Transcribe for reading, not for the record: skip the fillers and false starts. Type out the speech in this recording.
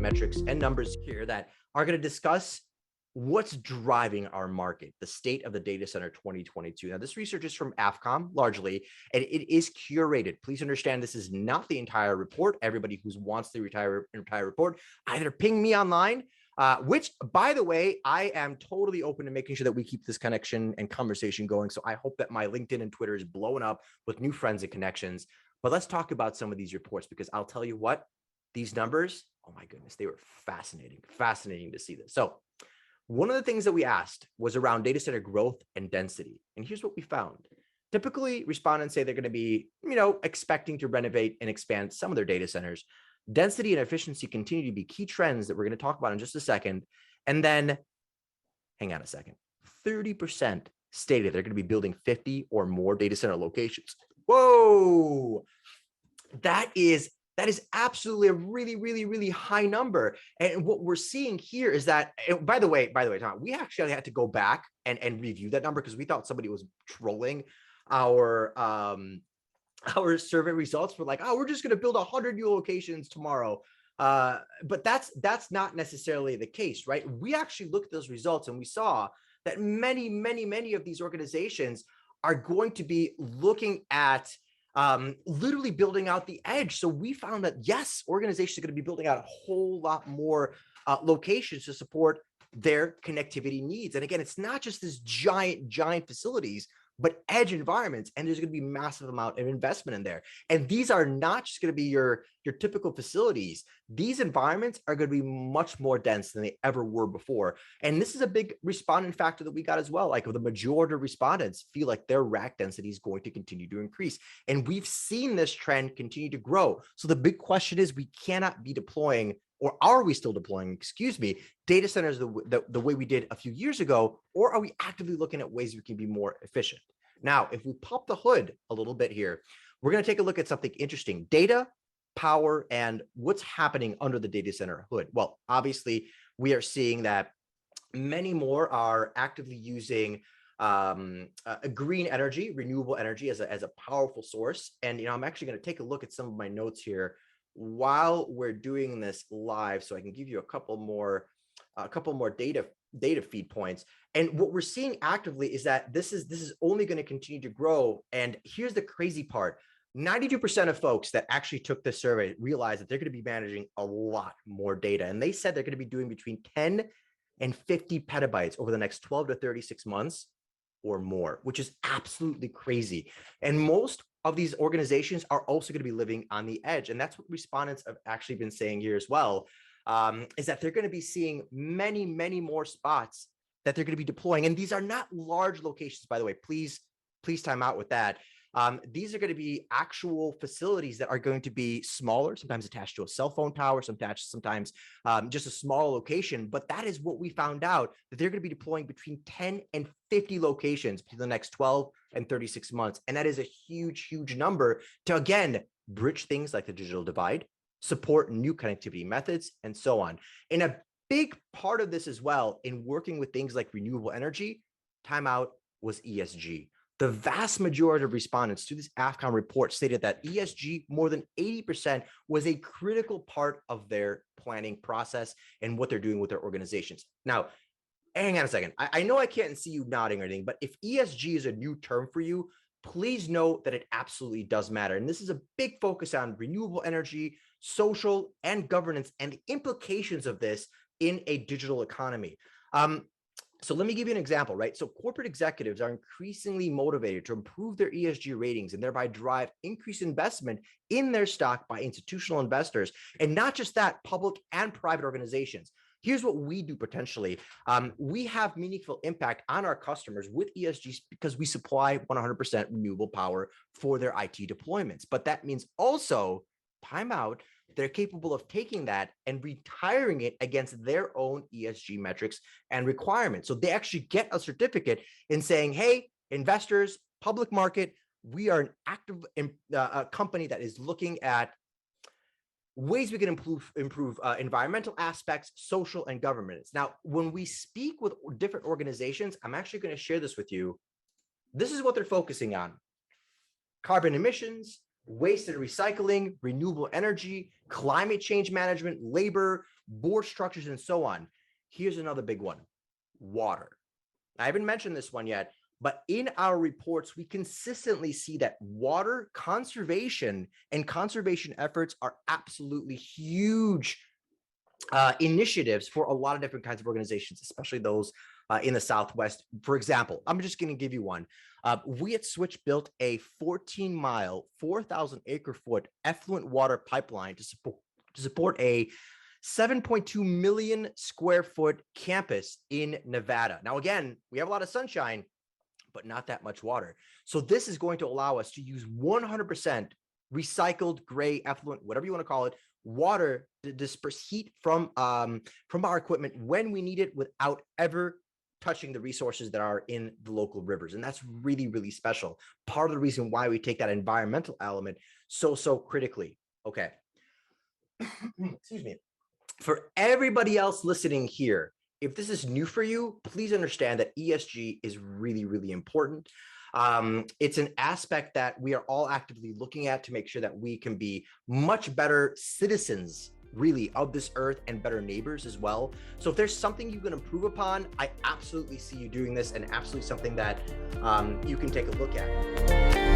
and metrics and numbers here that are going to discuss what's driving our market, the state of the data center 2022. Now, this research is from AFCOM largely, and it is curated. Please understand this is not the entire report. Everybody who wants the entire report, either ping me online, which, by the way, I am totally open to making sure that we keep this connection and conversation going. So I hope that my LinkedIn and Twitter is blowing up with new friends and connections. But let's talk about some of these reports, because I'll tell you what, these numbers, oh my goodness, they were fascinating to see this. So one of the things that we asked was around data center growth and density. And here's what we found. Typically, respondents say they're going to be, expecting to renovate and expand some of their data centers. Density and efficiency continue to be key trends that we're going to talk about in just a second. And then, hang on a second, 30% stated they're going to be building 50 or more data center locations. Whoa, that is absolutely a really high number. And what we're seeing here is that, by the way, Tom, we actually had to go back and review that number because we thought somebody was trolling our survey results. We're like, oh, we're just going to build 100 new locations tomorrow. But that's not necessarily the case, right? We actually looked at those results and we saw that many of these organizations are going to be looking at literally building out the edge. So we found that, yes, organizations are going to be building out a whole lot more locations to support their connectivity needs. And again, it's not just this giant facilities, but edge environments. And there's going to be massive amount of investment in there. And these are not just going to be your typical facilities. These environments are going to be much more dense than they ever were before. And this is a big respondent factor that we got as well. Like the majority of respondents feel like their rack density is going to continue to increase. And we've seen this trend continue to grow. So the big question is, we cannot be deploying, or are we still deploying, data centers the way we did a few years ago, or are we actively looking at ways we can be more efficient? Now, if we pop the hood a little bit here, we're going to take a look at something interesting: data, power, and what's happening under the data center hood. Well, obviously, we are seeing that many more are actively using green energy, renewable energy as a powerful source. And I'm actually going to take a look at some of my notes here while we're doing this live, so I can give you a couple more data feed points. And what we're seeing actively is that this is only going to continue to grow. And here's the crazy part: 92% of folks that actually took this survey realized that they're going to be managing a lot more data, and they said they're going to be doing between 10 and 50 petabytes over the next 12 to 36 months or more, which is absolutely crazy. And most of these organizations are also going to be living on the edge. And that's what respondents have actually been saying here as well, is that they're going to be seeing many more spots that they're going to be deploying. And these are not large locations, by the way. Please time out with that. These are going to be actual facilities that are going to be smaller, sometimes attached to a cell phone tower, sometimes just a small location. But that is what we found out, that they're going to be deploying between 10 and 50 locations for the next 12 and 36 months. And that is a huge number to, again, bridge things like the digital divide, support new connectivity methods, and so on. And a big part of this as well, in working with things like renewable energy, timeout, was ESG. The vast majority of respondents to this AFCOM report stated that ESG, more than 80%, was a critical part of their planning process and what they're doing with their organizations. Now, hang on a second. I know I can't see you nodding or anything, but if ESG is a new term for you, please know that it absolutely does matter. And this is a big focus on renewable energy, social, and governance, and the implications of this in a digital economy. So let me give you an example, right? So corporate executives are increasingly motivated to improve their ESG ratings and thereby drive increased investment in their stock by institutional investors. And not just that, public and private organizations. Here's what we do potentially. We have meaningful impact on our customers with ESG because we supply 100% renewable power for their IT deployments. But that means also, timeout, they're capable of taking that and retiring it against their own ESG metrics and requirements. So they actually get a certificate in saying, hey, investors, public market, we are an active company that is looking at ways we can improve environmental aspects, social, and governance. Now, when we speak with different organizations, I'm actually going to share this with you. This is what they're focusing on: carbon emissions, waste and recycling, renewable energy, climate change management, labor, board structures, and so on. Here's another big one, water. I haven't mentioned this one yet, but in our reports, we consistently see that water conservation and conservation efforts are absolutely huge initiatives for a lot of different kinds of organizations, especially those in the Southwest. For example, I'm just going to give you one. We at Switch built a 14-mile, 4,000 acre foot effluent water pipeline to support a 7.2 million square foot campus in Nevada. Now, again, we have a lot of sunshine, but not that much water. So this is going to allow us to use 100% recycled gray effluent, whatever you want to call it, water to disperse heat from our equipment when we need it without ever touching the resources that are in the local rivers. And that's really, really special. Part of the reason why we take that environmental element so critically. Okay. Excuse me. For everybody else listening here, if this is new for you, please understand that ESG is really, really important. It's an aspect that we are all actively looking at to make sure that we can be much better citizens, really, of this earth and better neighbors as well. So if there's something you can improve upon, I absolutely see you doing this, and absolutely something that you can take a look at.